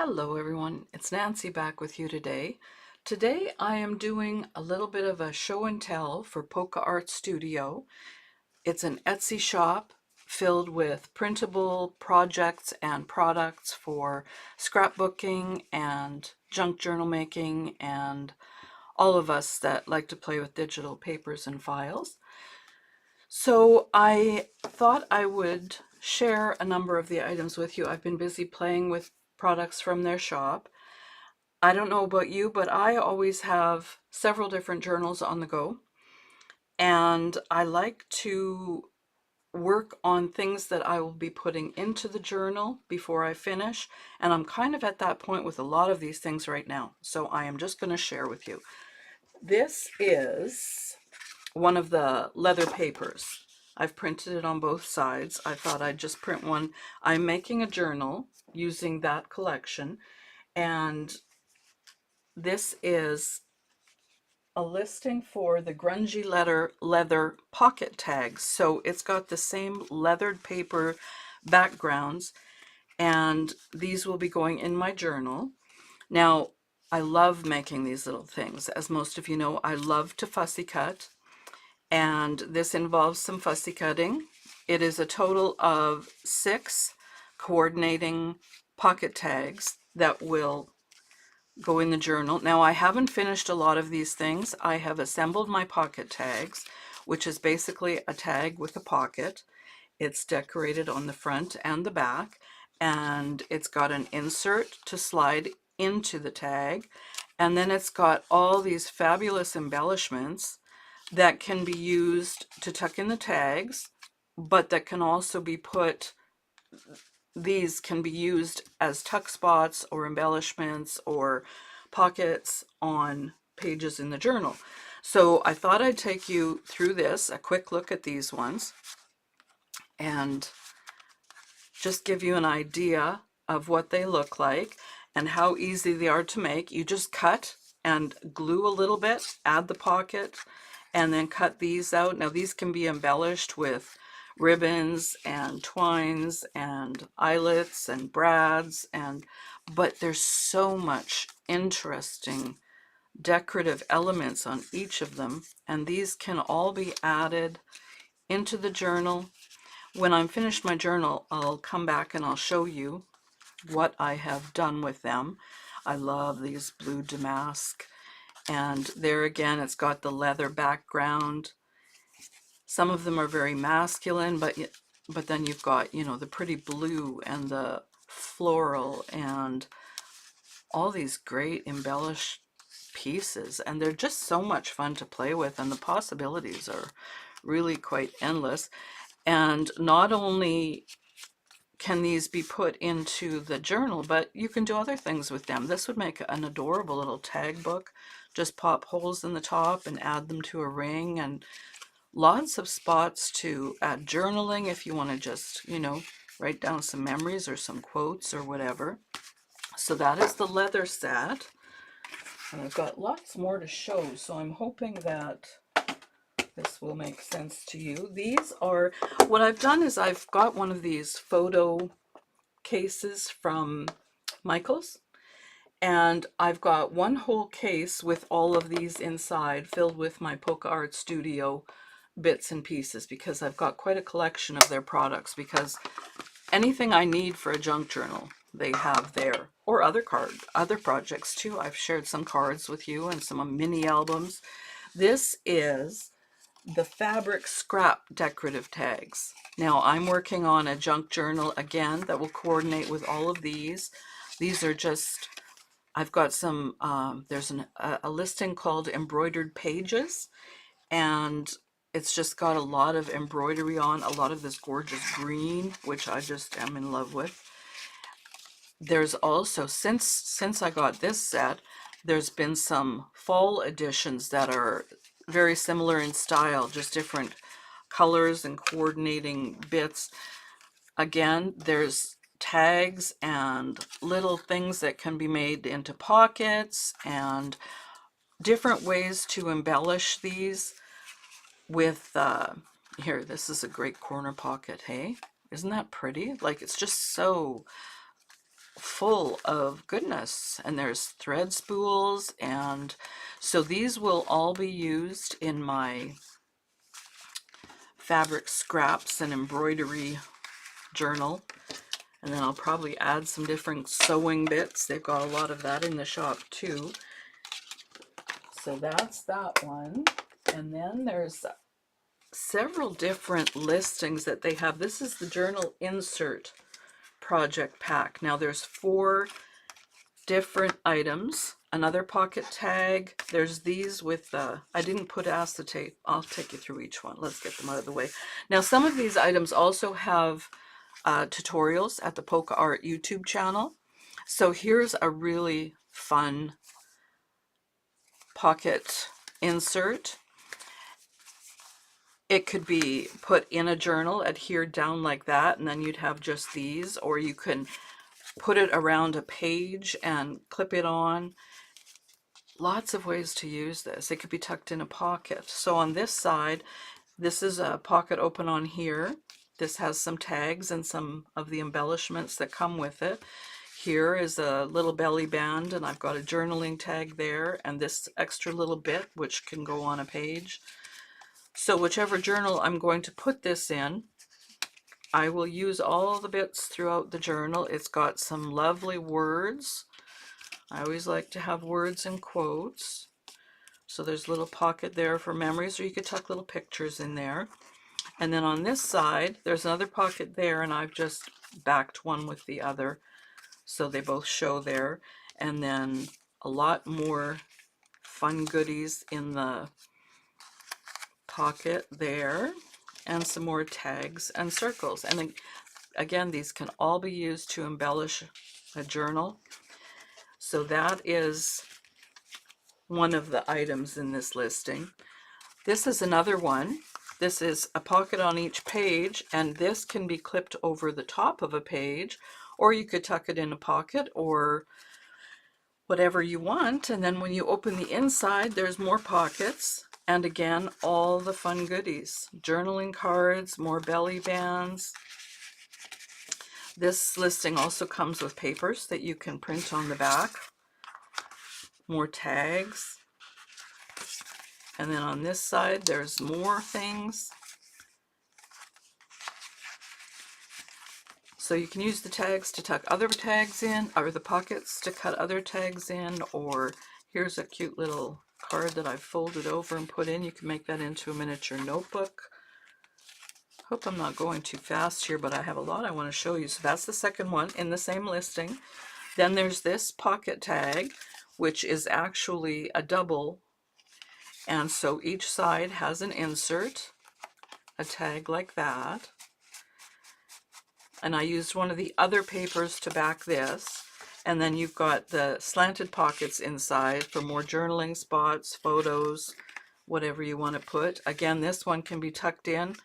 Hello everyone, it's Nancy back with you today. Today I am doing a little bit of a show and tell for Polka Art Studio. It's an Etsy shop filled with printable projects and products for scrapbooking and junk journal making and all of us that like to play with digital papers and files. So I thought I would share a number of the items with you. I've been busy playing with products from their shop. I don't know about you, but I always have several different journals on the go, and I like to work on things that I will be putting into the journal before I finish, and I'm kind of at that point with a lot of these things right now, so I am just going to share with you. This is one of the leather papers. I've printed it on both sides. I thought I'd just print one. I'm making a journal using that collection, and this is a listing for the grungy leather pocket tags. So it's got the same leathered paper backgrounds, and these will be going in my journal. Now, I love making these little things. As most of you know, I love to fussy cut, and this involves some fussy cutting. It is a total of 6 coordinating pocket tags that will go in the journal. Now, I haven't finished a lot of these things. I have assembled my pocket tags, which is basically a tag with a pocket. It's decorated on the front and the back, and it's got an insert to slide into the tag, and then it's got all these fabulous embellishments that can be used to tuck in the tags, but that can also be put, these can be used as tuck spots or embellishments or pockets on pages in the journal. So I thought I'd take you through this, a quick look at these ones, and just give you an idea of what they look like and how easy they are to make. You just cut and glue a little bit, add the pocket, and then cut these out. Now these can be embellished with ribbons and twines and eyelets and brads, but there's so much interesting decorative elements on each of them, and these can all be added into the journal. When I'm finished my journal, I'll come back and I'll show you what I have done with them. I love these blue damask, and there again it's got the leather background. Some of them are very masculine, but then you've got, you know, the pretty blue and the floral and all these great embellished pieces, and they're just so much fun to play with, and the possibilities are really quite endless. And not only can these be put into the journal, but you can do other things with them. This would make an adorable little tag book. Just pop holes in the top and add them to a ring, and lots of spots to add journaling if you want to just, you know, write down some memories or some quotes or whatever. So that is the leather set. And I've got lots more to show, so I'm hoping that this will make sense to you. These are, what I've done is I've got one of these photo cases from Michael's, and I've got one whole case with all of these inside filled with my Polka Art Studio bits and pieces, because I've got quite a collection of their products, because anything I need for a junk journal they have there, or other projects too. I've shared some cards with you and some mini albums. This is the fabric scrap decorative tags. Now I'm working on a junk journal again that will coordinate with all of these. These are just, I've got some, there's a listing called Embroidered Pages, and it's just got a lot of embroidery on, a lot of this gorgeous green, which I just am in love with. There's also, since I got this set, there's been some fall editions that are very similar in style, just different colors and coordinating bits. Again, there's tags and little things that can be made into pockets and different ways to embellish these with, here, this is a great corner pocket, hey? Isn't that pretty? Like, it's just so full of goodness, and there's thread spools, and so these will all be used in my fabric scraps and embroidery journal. And then I'll probably add some different sewing bits. They've got a lot of that in the shop too. So that's that one. And then there's several different listings that they have. This is the journal insert project pack. Now there's 4 different items. Another pocket tag. There's these with I didn't put acetate. I'll take you through each one. Let's get them out of the way. Now some of these items also have tutorials at the Polka Art YouTube channel. So here's a really fun pocket insert. It could be put in a journal, adhered down like that, and then you'd have just these, or you can put it around a page and clip it on. Lots of ways to use this. It could be tucked in a pocket. So on this side, this is a pocket open on here. This has some tags and some of the embellishments that come with it. Here is a little belly band, and I've got a journaling tag there, and this extra little bit which can go on a page. So whichever journal I'm going to put this in, I will use all the bits throughout the journal. It's got some lovely words. I always like to have words and quotes. So there's a little pocket there for memories, or you could tuck little pictures in there. And then on this side, there's another pocket there, and I've just backed one with the other, so they both show there. And then a lot more fun goodies in the pocket there, and some more tags and circles. And again, these can all be used to embellish a journal. So that is one of the items in this listing. This is another one. This is a pocket on each page, and this can be clipped over the top of a page, or you could tuck it in a pocket or whatever you want. And then when you open the inside, there's more pockets. And again, all the fun goodies. Journaling cards, more belly bands. This listing also comes with papers that you can print on the back. More tags. And then on this side, there's more things. So you can use the tags to tuck other tags in, or the pockets to cut other tags in, or here's a cute little card that I've folded over and put in. You can make that into a miniature notebook. Hope I'm not going too fast here, but I have a lot I want to show you. So that's the second one in the same listing. Then there's this pocket tag, which is actually a double. And so each side has an insert, a tag like that. And I used one of the other papers to back this. And then you've got the slanted pockets inside for more journaling spots, photos, whatever you want to put. Again, this one can be tucked in.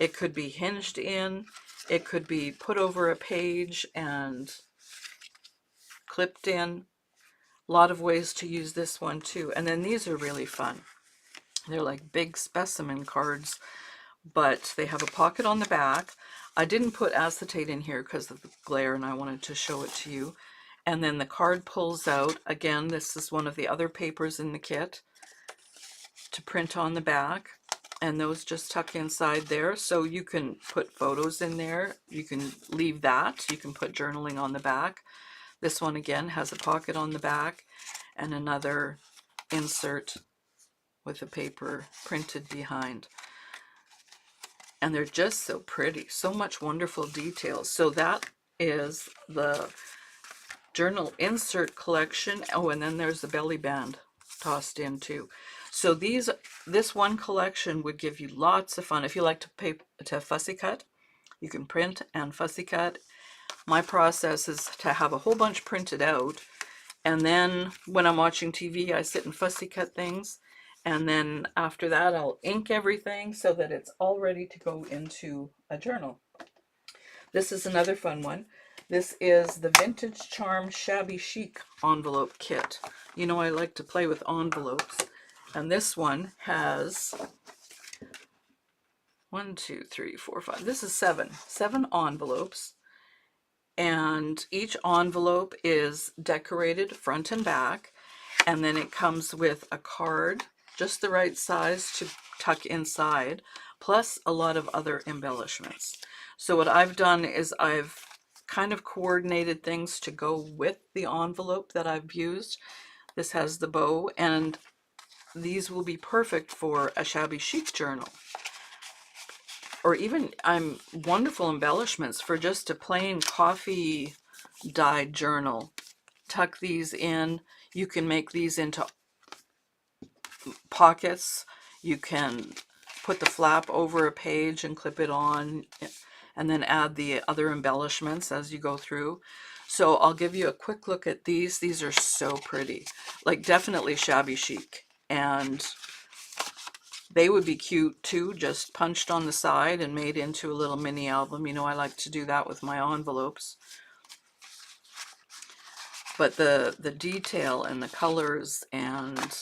It could be hinged in. It could be put over a page and clipped in. A lot of ways to use this one too. And then these are really fun. They're like big specimen cards, but they have a pocket on the back. I didn't put acetate in here because of the glare, and I wanted to show it to you. And then the card pulls out. Again, this is one of the other papers in the kit to print on the back, and those just tuck inside there. So you can put photos in there. You can leave that. You can put journaling on the back. This one again has a pocket on the back and another insert with a paper printed behind. And they're just so pretty, so much wonderful details. So that is the journal insert collection. Oh, and then there's the belly band tossed in too. So this one collection would give you lots of fun. If you like to fussy cut, you can print and fussy cut. My process is to have a whole bunch printed out, and then when I'm watching TV, I sit and fussy cut things. And then after that, I'll ink everything so that it's all ready to go into a journal. This is another fun one. This is the Vintage Charm Shabby Chic envelope kit. You know, I like to play with envelopes. And this one has 1, 2, 3, 4, 5. This is seven envelopes. and each envelope is decorated front and back, and then it comes with a card just the right size to tuck inside, plus a lot of other embellishments. So what I've done is I've kind of coordinated things to go with the envelope that I've used. This has the bow, and these will be perfect for a shabby chic journal, or even wonderful embellishments for just a plain coffee dyed journal. Tuck these in. You can make these into pockets. You can put the flap over a page and clip it on, and then add the other embellishments as you go through. So I'll give you a quick look at these. These are so pretty, like definitely shabby chic, and they would be cute too, just punched on the side and made into a little mini album. You know, I like to do that with my envelopes. But the detail and the colors, and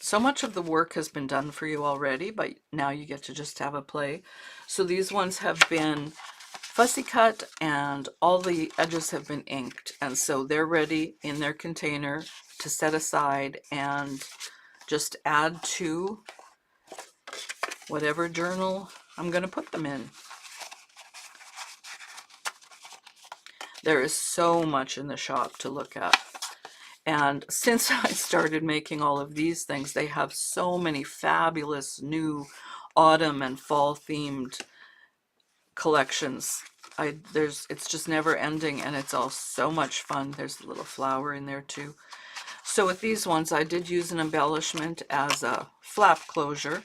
so much of the work has been done for you already, but now you get to just have a play. So these ones have been fussy cut and all the edges have been inked, and so they're ready in their container to set aside and just add to whatever journal I'm going to put them in. There is so much in the shop to look at. And since I started making all of these things, they have so many fabulous new autumn and fall themed collections. It's just never ending, and it's all so much fun. There's a little flower in there too. So with these ones, I did use an embellishment as a flap closure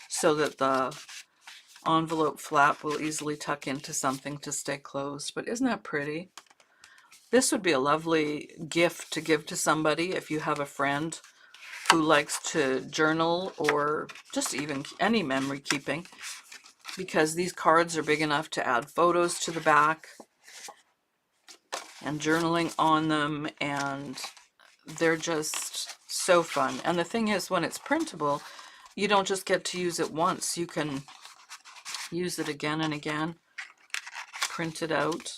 so that the envelope flap will easily tuck into something to stay closed. But isn't that pretty? This would be a lovely gift to give to somebody if you have a friend who likes to journal or just even any memory keeping, because these cards are big enough to add photos to the back and journaling on them, and they're just so fun. And the thing is, when it's printable, you don't just get to use it once. You can use it again and again, print it out.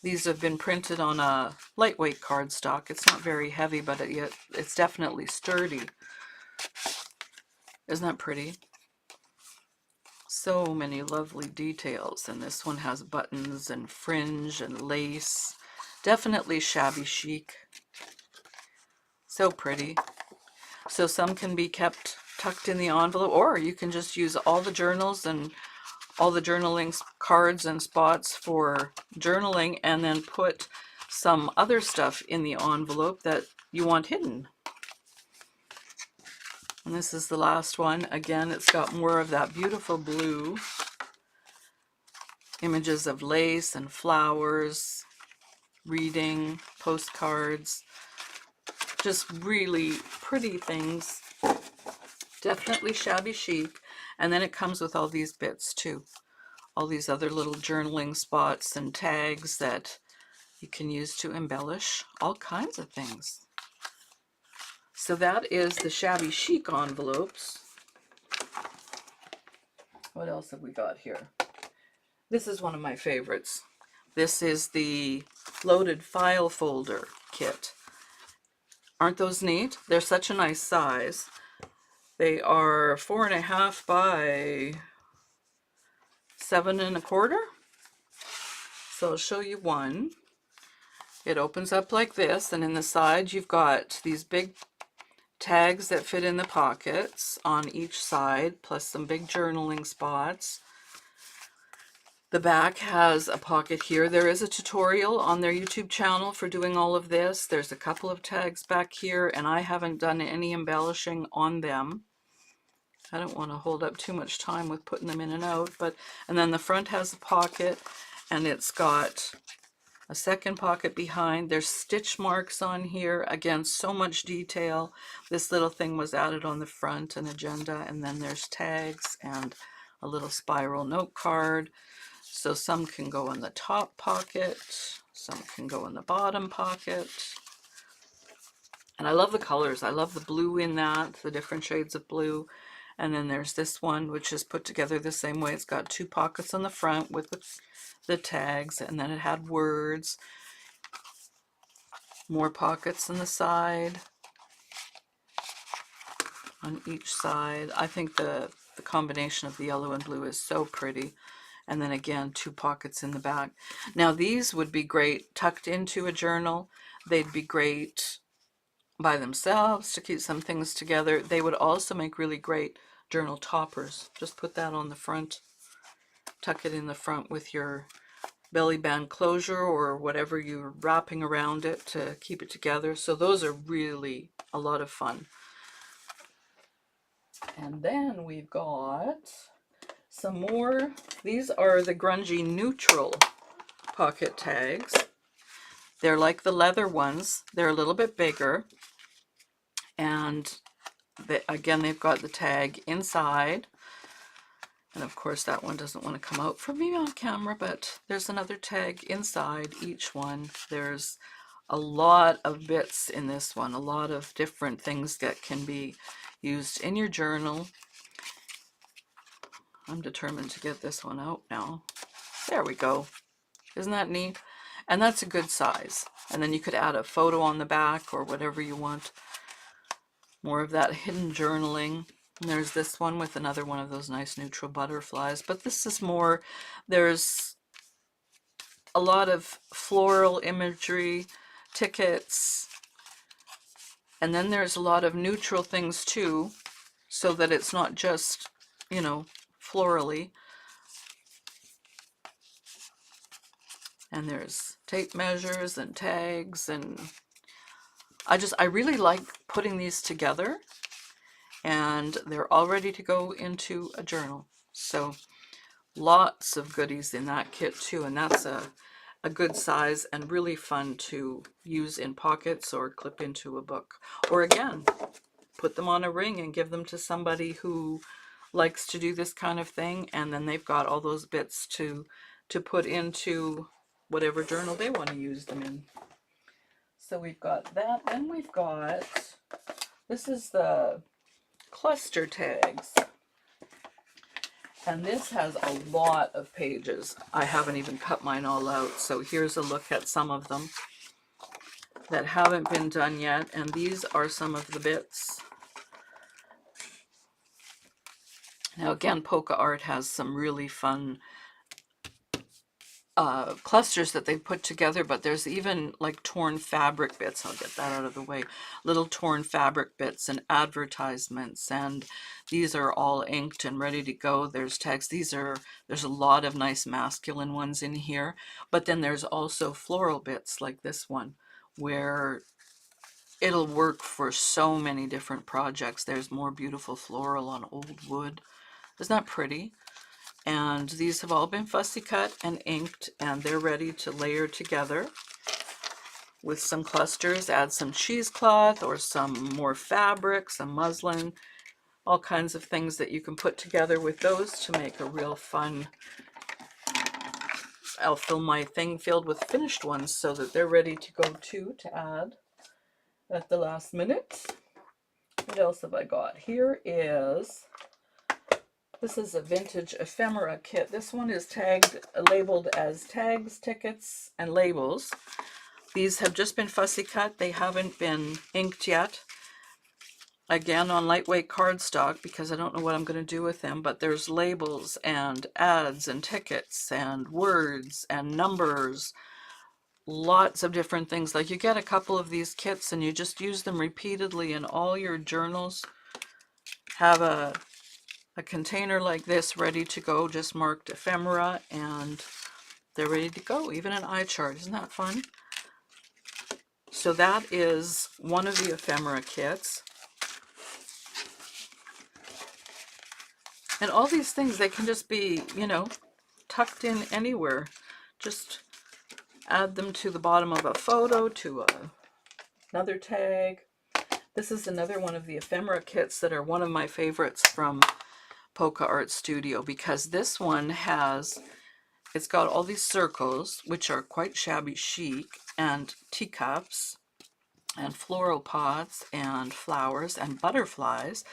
These have been printed on a lightweight cardstock. It's not very heavy, but it's definitely sturdy. Isn't that pretty? So many lovely details, and this one has buttons and fringe and lace. Definitely shabby chic. So pretty. So some can be kept tucked in the envelope, or you can just use all the journals and all the journaling cards and spots for journaling, and then put some other stuff in the envelope that you want hidden. And this is the last one. Again, it's got more of that beautiful blue. Images of lace and flowers, reading, postcards, just really pretty things. Definitely shabby chic. And then it comes with all these bits too. All these other little journaling spots and tags that you can use to embellish all kinds of things. So that is the shabby chic envelopes. What else have we got here? This is one of my favorites. This is the loaded file folder kit. Aren't those neat? They're such a nice size. They are 4.5 by 7.25. So I'll show you one. It opens up like this, and in the side you've got these big tags that fit in the pockets on each side, plus some big journaling spots. The back has a pocket here. There is a tutorial on their YouTube channel for doing all of this. There's a couple of tags back here, and I haven't done any embellishing on them. I don't want to hold up too much time with putting them in and out, and then the front has a pocket, and it's got a second pocket behind. There's stitch marks on here. Again, so much detail. This little thing was added on the front, an agenda, and then there's tags and a little spiral note card. So some can go in the top pocket, some can go in the bottom pocket. And I love the colors. I love the blue in that, the different shades of blue. And then there's this one, which is put together the same way. It's got 2 pockets on the front with the tags, and then it had words, more pockets on the side, on each side. I think the combination of the yellow and blue is so pretty. And then again, 2 pockets in the back. Now these would be great tucked into a journal. They'd be great by themselves to keep some things together. They would also make really great journal toppers. Just put that on the front, tuck it in the front with your belly band closure or whatever you're wrapping around it to keep it together. So those are really a lot of fun. And then we've got some more. These are the grungy neutral pocket tags. They're like the leather ones. They're a little bit bigger. And again, they've got the tag inside. And of course, that one doesn't want to come out for me on camera, but there's another tag inside each one. There's a lot of bits in this one, a lot of different things that can be used in your journal. I'm determined to get this one out now. There we go. Isn't that neat? And that's a good size. And then you could add a photo on the back or whatever you want. More of that hidden journaling. And there's this one with another one of those nice neutral butterflies. But this is more, there's a lot of floral imagery, tickets. And then there's a lot of neutral things too, so that it's not just, you know, florally. And there's tape measures and tags, and I really like putting these together, and they're all ready to go into a journal. So lots of goodies in that kit too, and that's a good size and really fun to use in pockets or clip into a book. Or again, put them on a ring and give them to somebody who likes to do this kind of thing, and then they've got all those bits to put into whatever journal they want to use them in. So we've got that. Then we've got, this is the cluster tags. And this has a lot of pages. I haven't even cut mine all out. So here's a look at some of them that haven't been done yet. And these are some of the bits. Now again, Polka Art has some really fun clusters that they put together, but there's even like torn fabric bits. I'll get that out of the way. Little torn fabric bits and advertisements, and these are all inked and ready to go. There's tags. There's a lot of nice masculine ones in here, but then there's also floral bits like this one where it'll work for so many different projects. There's more beautiful floral on old wood. Isn't that pretty? And these have all been fussy cut and inked, and they're ready to layer together with some clusters. Add some cheesecloth or some more fabric, some muslin, all kinds of things that you can put together with those to make a real fun. I'll fill my thing filled with finished ones so that they're ready to go to add at the last minute. What else have I got? Here is, this is a vintage ephemera kit. This one is labeled as tags, tickets, and labels. These have just been fussy cut. They haven't been inked yet. Again, on lightweight cardstock, because I don't know what I'm going to do with them, but there's labels and ads and tickets and words and numbers. Lots of different things. Like you get a couple of these kits and you just use them repeatedly in all your journals. Have a container like this ready to go, just marked ephemera, and they're ready to go. Even an eye chart. Isn't that fun? So that is one of the ephemera kits. And all these things, they can just be, you know, tucked in anywhere. Just add them to the bottom of a photo, to another tag. This is another one of the ephemera kits that are one of my favorites from Polka Art Studio, because this one it's got all these circles, which are quite shabby chic, and teacups, and floral pots, and flowers, and butterflies.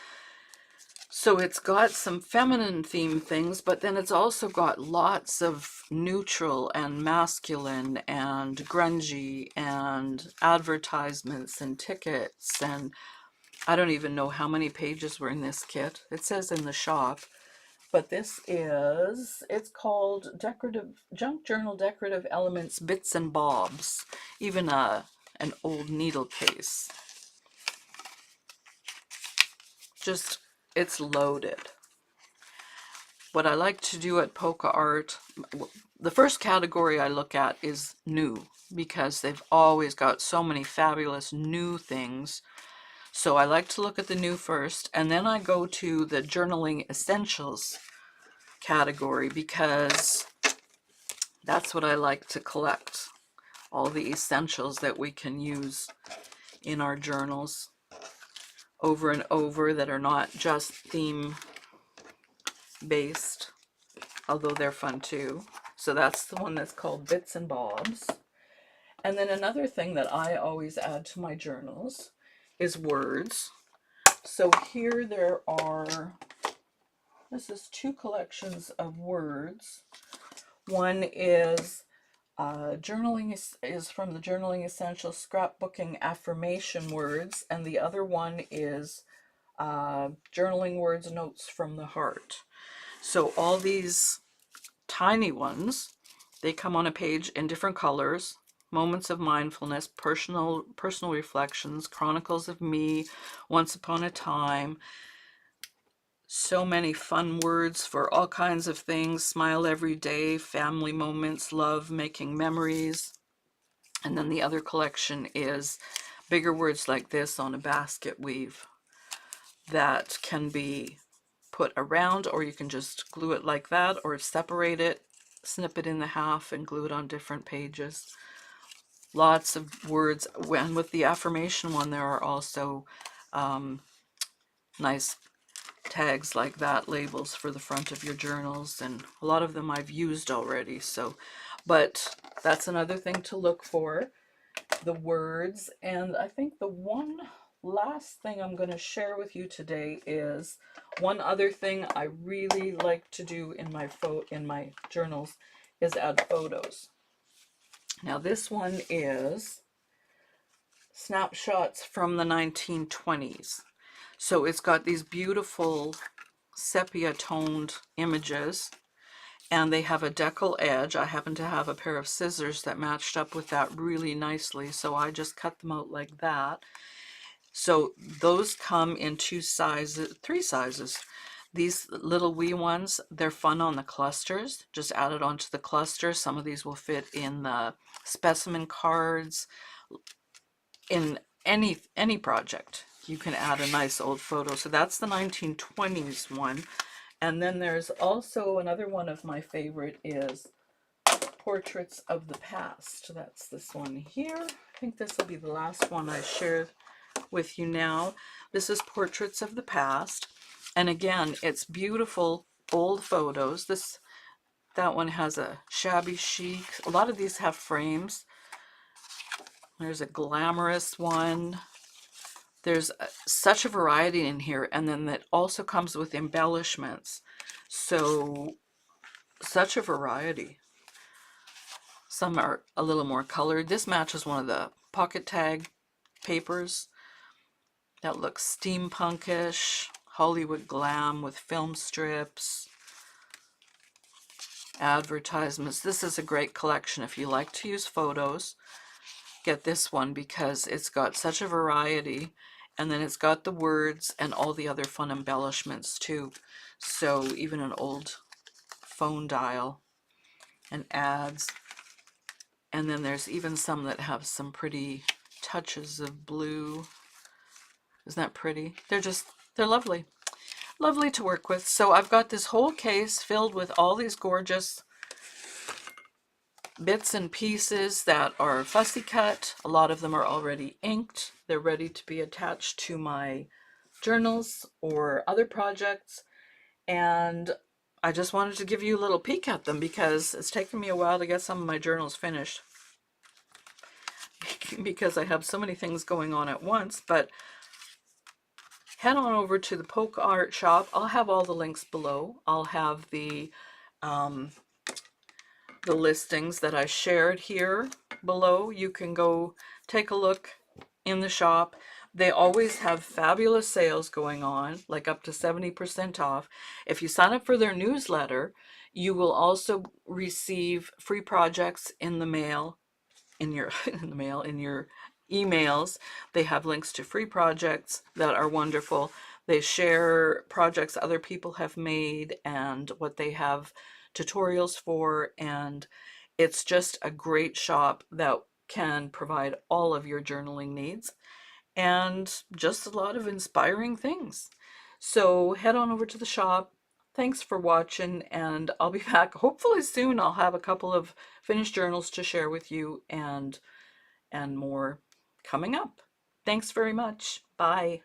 So it's got some feminine theme things, but then it's also got lots of neutral and masculine and grungy and advertisements and tickets, and I don't even know how many pages were in this kit. It says in the shop, but it's called Decorative Junk Journal Decorative Elements Bits and Bobs. Even an old needle case. Just, it's loaded. What I like to do at Polka Art, the first category I look at is new, because they've always got so many fabulous new things. So I like to look at the new first, and then I go to the journaling essentials category, because that's what I like to collect. All the essentials that we can use in our journals over and over that are not just theme based, although they're fun too. So that's the one that's called Bits and Bobs. And then another thing that I always add to my journals is words. So here this is two collections of words. One is journaling is from the Journaling Essential Scrapbooking Affirmation Words, and the other one is Journaling Words Notes from the Heart. So all these tiny ones, they come on a page in different colors: moments of mindfulness, personal reflections, chronicles of me, once upon a time. So many fun words for all kinds of things: smile every day, family moments, love, making memories. And then the other collection is bigger words like this on a basket weave that can be put around, or you can just glue it like that, or separate it, snip it in the half and glue it on different pages. Lots of words. And with the affirmation one, there are also nice tags like that, labels for the front of your journals, and a lot of them I've used already. So, but that's another thing to look for, the words. And I think the one last thing I'm going to share with you today is one other thing I really like to do in my journals is add photos. Now this one is snapshots from the 1920s. So it's got these beautiful sepia toned images, and they have a decal edge. I happen to have a pair of scissors that matched up with that really nicely, so I just cut them out like that. So those come in three sizes. These little wee ones, they're fun on the clusters. Just add it onto the cluster. Some of these will fit in the specimen cards. In any project, you can add a nice old photo. So that's the 1920s one. And then there's also another one of my favorite is Portraits of the Past. That's this one here. I think this will be the last one I share with you now. This is Portraits of the Past. And again, it's beautiful old photos. That one has a shabby chic. A lot of these have frames. There's a glamorous one. There's such a variety in here, and then that also comes with embellishments. So such a variety. Some are a little more colored. This matches one of the pocket tag papers that looks steampunkish, Hollywood glam with film strips, advertisements. This is a great collection. If you like to use photos, get this one because it's got such a variety, and then it's got the words and all the other fun embellishments too. So even an old phone dial and ads. And then there's even some that have some pretty touches of blue. Isn't that pretty? They're lovely. Lovely to work with. So I've got this whole case filled with all these gorgeous bits and pieces that are fussy cut. A lot of them are already inked. They're ready to be attached to my journals or other projects. And I just wanted to give you a little peek at them because it's taken me a while to get some of my journals finished because I have so many things going on at once. But head on over to the Polka Art shop. I'll have all the links below. I'll have um, the listings that I shared here below. You can go take a look in the shop. They always have fabulous sales going on, like up to 70% off. If you sign up for their newsletter, you will also receive free projects in the mail, in your in the mail, in your emails. They have links to free projects that are wonderful. They share projects other people have made and what they have tutorials for, and it's just a great shop that can provide all of your journaling needs and just a lot of inspiring things. So head on over to the shop. Thanks for watching, and I'll be back hopefully soon. I'll have a couple of finished journals to share with you and more coming up. Thanks very much. Bye.